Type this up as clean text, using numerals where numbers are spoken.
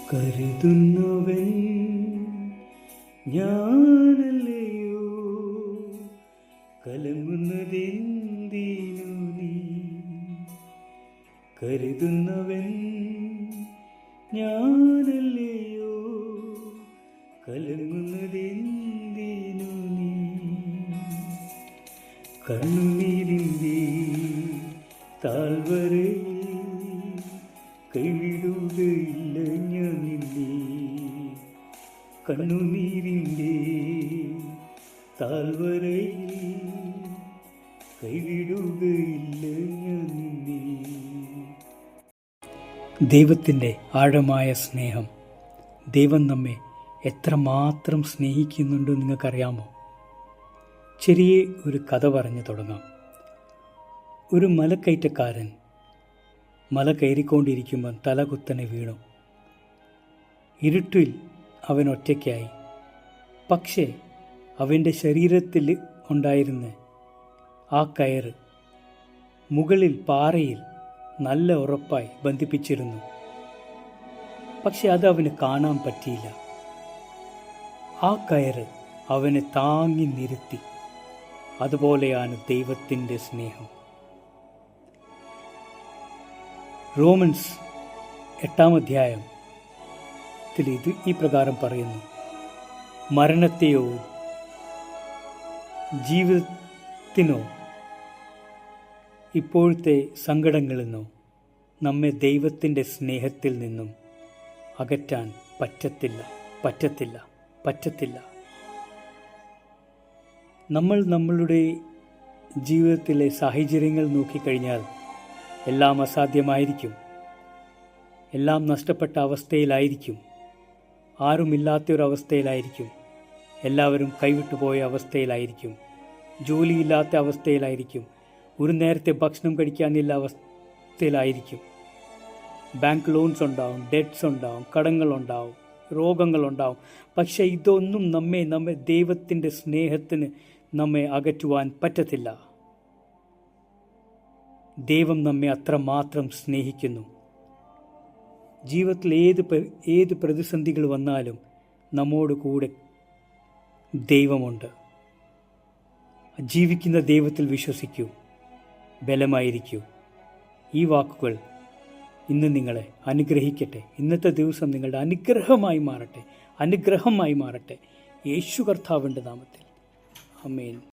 കരുതുന്നവൻ ഞാനല്ലയോ, കലങ്ങുന്നതെന്തിനു നീ? കരുതുന്നവൻ ഞാനല്ലയോ, കലങ്ങുന്നതെന്തിനു നീ? കണ്ണുനീരിൻ്റെ താഴ്വരയിൽ കൈവിടുകയില്ല ഞാൻ നിന്നെ. കണ്ണുനീരിൻ്റെ താഴ്വരയിൽ കൈവിടുകയില്ല ഞാൻ നിന്നെ. ദൈവത്തിൻ്റെ ആഴമായ സ്നേഹം. ദൈവം നമ്മെ എത്രമാത്രം സ്നേഹിക്കുന്നുണ്ട് നിങ്ങൾക്കറിയാമോ? ചെറിയ ഒരു കഥ പറഞ്ഞു തുടങ്ങാം. ഒരു മലക്കയറ്റക്കാരൻ മല കയറിക്കൊണ്ടിരിക്കുമ്പോൾ തലകുത്തനെ വീണു. ഇരുട്ടിൽ അവൻ ഒറ്റയ്ക്കായി. പക്ഷേ അവൻ്റെ ശരീരത്തിൽ ഉണ്ടായിരുന്ന ആ കയറ് മുകളിൽ പാറയിൽ നല്ല ഉറപ്പായി ബന്ധിപ്പിച്ചിരുന്നു. പക്ഷെ അത് അവന് കാണാൻ പറ്റിയില്ല. ആ കയറ് അവനെ താങ്ങി നിർത്തി. അതുപോലെയാണ് ദൈവത്തിൻ്റെ സ്നേഹം. റോമൻസ് 8-ാം അധ്യായത്തിൽ ഇത് ഈ പ്രകാരം പറയുന്നു: മരണത്തെയോ ജീവിതത്തിനോ ഇപ്പോഴത്തെ സങ്കടങ്ങളിൽ നിന്നോ നമ്മെ ദൈവത്തിൻ്റെ സ്നേഹത്തിൽ നിന്നും അകറ്റാൻ പറ്റത്തില്ല. നമ്മൾ നമ്മളുടെ ജീവിതത്തിലെ സാഹചര്യങ്ങൾ നോക്കിക്കഴിഞ്ഞാൽ എല്ലാം അസാധ്യമായിരിക്കും. എല്ലാം നഷ്ടപ്പെട്ട അവസ്ഥയിലായിരിക്കും. ആരുമില്ലാത്തൊരവസ്ഥയിലായിരിക്കും. എല്ലാവരും കൈവിട്ടു പോയ അവസ്ഥയിലായിരിക്കും. ജോലിയില്ലാത്ത അവസ്ഥയിലായിരിക്കും. ഒരു നേരത്തെ ഭക്ഷണം കഴിക്കാനില്ല അവസ്ഥയിലായിരിക്കും. ബാങ്ക് ലോൺസ് ഉണ്ടാവും, ഡെറ്റ്സ് ഉണ്ടാവും, കടങ്ങളുണ്ടാവും, രോഗങ്ങളുണ്ടാവും. പക്ഷേ ഇതൊന്നും നമ്മെ ദൈവത്തിൻ്റെ സ്നേഹത്തിന് നമ്മെ അകറ്റുവാൻ പറ്റത്തില്ല. ദൈവം നമ്മെ അത്രമാത്രം സ്നേഹിക്കുന്നു. ജീവിതത്തിൽ ഏത് പ്രതിസന്ധികൾ വന്നാലും നമ്മോട് കൂടെ ദൈവമുണ്ട്. ജീവിക്കുന്ന ദൈവത്തിൽ വിശ്വസിക്കൂ, ബലമായിരിക്കൂ. ഈ വാക്കുകൾ ഇന്ന് നിങ്ങളെ അനുഗ്രഹിക്കട്ടെ. ഇന്നത്തെ ദിവസം നിങ്ങളുടെ അനുഗ്രഹമായി മാറട്ടെ. യേശു കർത്താവിൻ്റെ നാമത്തിൽ ആമേൻ.